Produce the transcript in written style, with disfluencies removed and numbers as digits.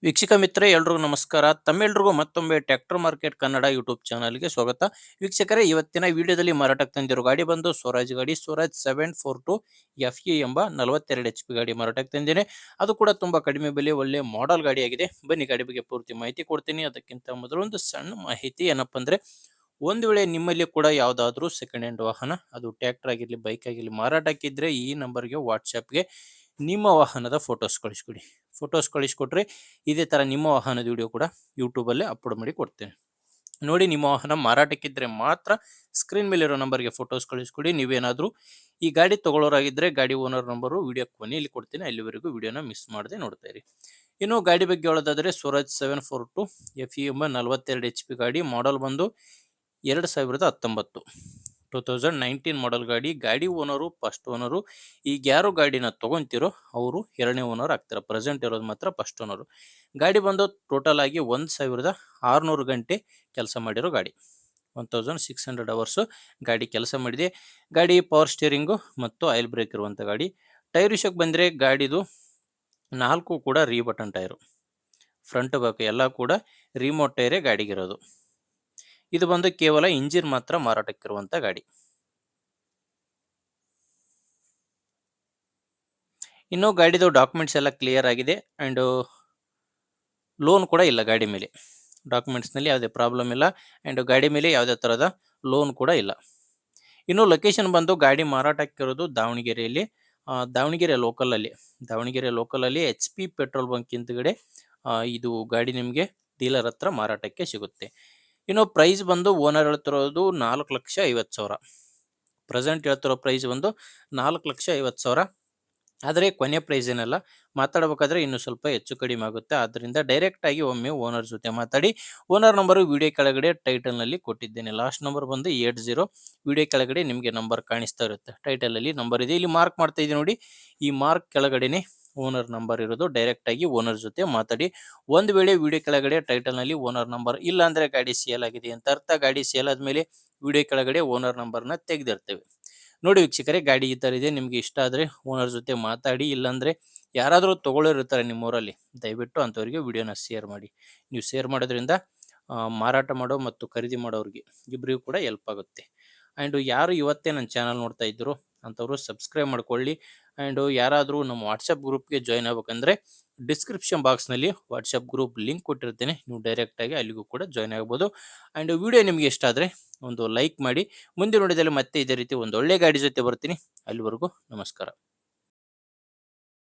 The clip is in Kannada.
ವೀಕ್ಷಕ ಮಿತ್ರ ಎಲ್ರಿಗೂ ನಮಸ್ಕಾರ. ತಮ್ಮೆಲ್ರಿಗೂ ಮತ್ತೊಮ್ಮೆ ಟ್ರ್ಯಾಕ್ಟರ್ ಮಾರ್ಕೆಟ್ ಕನ್ನಡ ಯೂಟ್ಯೂಬ್ ಚಾನಲ್‌ಗೆ ಸ್ವಾಗತ. ವೀಕ್ಷಕರೇ, ಇವತ್ತಿನ ವಿಡಿಯೋದಲ್ಲಿ ಮಾರಾಟಕ್ಕೆ ತಂದಿರೋ ಗಾಡಿ ಬಂದು ಸ್ವರಾಜ್ 742 ಎಫ್ಇ ಎಂಬ 42 ಎಚ್‌ಪಿ ಗಾಡಿ ಮಾರಾಟಕ್ಕೆ ತಂದಿದ್ದೇನೆ. ಅದು ಕೂಡ ತುಂಬಾ ಕಡಿಮೆ ಬೆಲೆ, ಒಳ್ಳೆ ಮಾಡೆಲ್ ಗಾಡಿಯಾಗಿದೆ. ಬನ್ನಿ ಗಾಡಿ ಬಗ್ಗೆ ಪೂರ್ತಿ ಮಾಹಿತಿ ಕೊಡ್ತೀನಿ. ಅದಕ್ಕಿಂತ ಮೊದಲು ಒಂದು ಸಣ್ಣ ಮಾಹಿತಿ ಏನಪ್ಪಾ ಅಂದ್ರೆ, ಒಂದು ವೇಳೆ ನಿಮ್ಮಲ್ಲಿ ಕೂಡ ಯಾವುದಾದ್ರೂ ಸೆಕೆಂಡ್ ಹ್ಯಾಂಡ್ ವಾಹನ, ಅದು ಟ್ರ್ಯಾಕ್ಟರ್ ಆಗಿರಲಿ, ಬೈಕ್ ಆಗಿರಲಿ ಮಾರಾಟಕ್ಕಿದ್ರೆ ಈ ನಂಬರ್‌ಗೆ ವಾಟ್ಸ್‌ಆಪ್‌ಗೆ ನಿಮ್ಮ ವಾಹನದ ಫೋಟೋಸ್ ಕಳಿಸ್ಕೊಡಿ. ಫೋಟೋಸ್ ಕಳಿಸ್ಕೊಟ್ರೆ ಇದೇ ತರ ನಿಮ್ಮ ವಾಹನದ ವಿಡಿಯೋ ಕೂಡ ಯೂಟ್ಯೂಬ್ ಅಲ್ಲೇ ಅಪ್ಲೋಡ್ ಮಾಡಿ ಕೊಡ್ತೇನೆ. ನೋಡಿ, ನಿಮ್ಮ ವಾಹನ ಮಾರಾಟಕ್ಕಿದ್ರೆ ಮಾತ್ರ ಸ್ಕ್ರೀನ್ ಮೇಲೆ ಇರೋ ನಂಬರ್ಗೆ ಫೋಟೋಸ್ ಕಳಿಸ್ಕೊಡಿ. ನೀವೇನಾದ್ರೂ ಈ ಗಾಡಿ ತಗೊಳ್ಳೋರಾಗಿದ್ರೆ ಗಾಡಿ ಓನರ್ ನಂಬರು ವಿಡಿಯೋ ಕೊನೆಯಲ್ಲಿ ಕೊಡ್ತೀನಿ. ಅಲ್ಲಿವರೆಗೂ ವಿಡಿಯೋನ ಮಿಸ್ ಮಾಡದೆ ನೋಡ್ತಾ ಇರಿ. ಇನ್ನು ಗಾಡಿ ಬಗ್ಗೆ ಹೇಳೋದಾದ್ರೆ, ಸ್ವರಾಜ್ 742 ಎಫ್ಇ ಎಂಬ 42 ಎಚ್ ಪಿ ಗಾಡಿ, ಮಾಡೆಲ್ ಬಂದು 2019 2019 ಮಾಡೆಲ್ ಗಾಡಿ. ಗಾಡಿ ಓನರು ಫಸ್ಟ್ ಓನರು. ಈಗ ಯಾರು ಗಾಡಿನ ತಗೊಂತಿರೋ ಅವರು ಎರಡನೇ ಓನರ್ ಆಗ್ತಾರೆ. ಪ್ರೆಸೆಂಟ್ ಇರೋದು ಮಾತ್ರ ಫಸ್ಟ್ ಓನರು. ಗಾಡಿ ಬಂದು ಟೋಟಲ್ ಆಗಿ 1600 ಗಂಟೆ ಕೆಲಸ ಮಾಡಿರೋ ಗಾಡಿ. 1600 ಅವರ್ಸ್ ಗಾಡಿ ಕೆಲಸ ಮಾಡಿದೆ. ಗಾಡಿ ಪವರ್ ಸ್ಟೀರಿಂಗು ಮತ್ತು ಆಯಿಲ್ ಬ್ರೇಕ್ ಇರುವಂಥ ಗಾಡಿ. ಟೈರ್ ವಿಷಯಕ್ಕೆ ಬಂದರೆ ಗಾಡಿದು 4 ಕೂಡ ರೀ ಬಟನ್ ಟೈರು. ಫ್ರಂಟ್ ಬ್ಯಾಕ್ ಎಲ್ಲ ಕೂಡ ರಿಮೋಟ್ ಟೈರೇ ಗಾಡಿಗಿರೋದು. ಇದು ಬಂದು ಕೇವಲ ಇಂಜಿನ್ ಮಾತ್ರ ಮಾರಾಟಕ್ಕಿರುವಂಥ ಗಾಡಿ. ಇನ್ನು ಗಾಡಿದು ಡಾಕ್ಯುಮೆಂಟ್ಸ್ ಎಲ್ಲ ಕ್ಲಿಯರ್ ಆಗಿದೆ. ಆ್ಯಂಡ್ ಲೋನ್ ಕೂಡ ಇಲ್ಲ ಗಾಡಿ ಮೇಲೆ. ಡಾಕ್ಯುಮೆಂಟ್ಸ್ನಲ್ಲಿ ಯಾವುದೇ ಪ್ರಾಬ್ಲಮ್ ಇಲ್ಲ. ಆ್ಯಂಡ್ ಗಾಡಿ ಮೇಲೆ ಯಾವುದೇ ಥರದ ಲೋನ್ ಕೂಡ ಇಲ್ಲ. ಇನ್ನು ಲೊಕೇಶನ್ ಬಂದು ಗಾಡಿ ಮಾರಾಟಕ್ಕಿರೋದು ದಾವಣಗೆರೆಯಲ್ಲಿ. ದಾವಣಗೆರೆ ಲೋಕಲಲ್ಲಿ ಎಚ್ ಪಿ ಪೆಟ್ರೋಲ್ ಬಂಕ್ ಹಿಂದ್ಗಡೆ ಇದು ಗಾಡಿ ನಿಮಗೆ ಡೀಲರ್ ಹತ್ರ ಮಾರಾಟಕ್ಕೆ ಸಿಗುತ್ತೆ. ಇನ್ನು ಪ್ರೈಸ್ ಬಂದು ಓನರ್ ಹೇಳ್ತಿರೋದು 4,50,000. ಪ್ರೆಸೆಂಟ್ ಹೇಳ್ತಿರೋ ಪ್ರೈಸ್ ಬಂದು 4,50,000. ಆದರೆ ಕೊನೆ ಪ್ರೈಸ್ ಏನಲ್ಲ, ಮಾತಾಡಬೇಕಾದ್ರೆ ಇನ್ನೂ ಸ್ವಲ್ಪ ಹೆಚ್ಚು ಕಡಿಮೆ ಆಗುತ್ತೆ. ಆದ್ದರಿಂದ ಡೈರೆಕ್ಟಾಗಿ ಒಮ್ಮೆ ಓನರ್ ಜೊತೆ ಮಾತಾಡಿ. ಓನರ್ ನಂಬರು ವಿಡಿಯೋ ಕೆಳಗಡೆ ಟೈಟಲ್ನಲ್ಲಿ ಕೊಟ್ಟಿದ್ದೇನೆ. ಲಾಸ್ಟ್ ನಂಬರ್ ಬಂದು 80. ವಿಡಿಯೋ ಕೆಳಗಡೆ ನಿಮಗೆ ನಂಬರ್ ಕಾಣಿಸ್ತಾ ಇರುತ್ತೆ. ಟೈಟಲಲ್ಲಿ ನಂಬರ್ ಇದೆ, ಇಲ್ಲಿ ಮಾರ್ಕ್ ಮಾಡ್ತಾ ಇದ್ದೀನಿ ನೋಡಿ. ಈ ಮಾರ್ಕ್ ಕೆಳಗಡೆನೆ ಓನರ್ ನಂಬರ್ ಇರೋದು. ಡೈರೆಕ್ಟಾಗಿ ಓನರ್ ಜೊತೆ ಮಾತಾಡಿ. ಒಂದು ವೇಳೆ ವಿಡಿಯೋ ಕೆಳಗಡೆ ಟೈಟಲ್ನಲ್ಲಿ ಓನರ್ ನಂಬರ್ ಇಲ್ಲ ಅಂದರೆ ಗಾಡಿ ಸೇಲ್ ಆಗಿದೆ ಅಂತ ಅರ್ಥ. ಗಾಡಿ ಸೇಲ್ ಆದಮೇಲೆ ವಿಡಿಯೋ ಕೆಳಗಡೆ ಓನರ್ ನಂಬರ್ನ ತೆಗೆದಿರ್ತೇವೆ. ನೋಡಿ ವೀಕ್ಷಕರೇ, ಗಾಡಿ ಈ ಥರ ಇದೆ. ನಿಮಗೆ ಇಷ್ಟ ಆದರೆ ಓನರ್ ಜೊತೆ ಮಾತಾಡಿ. ಇಲ್ಲಾಂದರೆ ಯಾರಾದರೂ ತೊಗೊಳ್ಳೋರಿರ್ತಾರೆ ನಿಮ್ಮೂರಲ್ಲಿ, ದಯವಿಟ್ಟು ಅಂಥವ್ರಿಗೆ ವಿಡಿಯೋನ ಶೇರ್ ಮಾಡಿ. ನೀವು ಶೇರ್ ಮಾಡೋದ್ರಿಂದ ಮಾರಾಟ ಮಾಡೋ ಮತ್ತು ಖರೀದಿ ಮಾಡೋರಿಗೆ ಇಬ್ಬರಿಗೂ ಕೂಡ ಹೆಲ್ಪ್ ಆಗುತ್ತೆ. ಆ್ಯಂಡ್ ಯಾರು ಇವತ್ತೇ ನನ್ನ ಚಾನಲ್ ನೋಡ್ತಾ ಇದ್ದರು ಅಂಥವರು ಸಬ್ಸ್ಕ್ರೈಬ್ ಮಾಡ್ಕೊಳ್ಳಿ. ಆ್ಯಂಡ್ ಯಾರಾದರೂ ನಮ್ಮ ವಾಟ್ಸಪ್ ಗ್ರೂಪ್ಗೆ ಜಾಯ್ನ್ ಆಗ್ಬೇಕಂದ್ರೆ ಡಿಸ್ಕ್ರಿಪ್ಷನ್ ಬಾಕ್ಸ್ನಲ್ಲಿ ವಾಟ್ಸಪ್ ಗ್ರೂಪ್ ಲಿಂಕ್ ಕೊಟ್ಟಿರ್ತೇನೆ. ನೀವು ಡೈರೆಕ್ಟಾಗಿ ಅಲ್ಲಿಗೂ ಕೂಡ ಜಾಯ್ನ್ ಆಗ್ಬೋದು. ಆ್ಯಂಡ್ ವಿಡಿಯೋ ನಿಮಗೆ ಇಷ್ಟ ಆದರೆ ಒಂದು ಲೈಕ್ ಮಾಡಿ. ಮುಂದೆ ನೋಡಿದಲ್ಲಿ ಮತ್ತೆ ಇದೇ ರೀತಿ ಒಂದು ಒಳ್ಳೆ ಗಾಡಿ ಜೊತೆ ಬರ್ತೀನಿ. ಅಲ್ಲಿವರೆಗೂ ನಮಸ್ಕಾರ.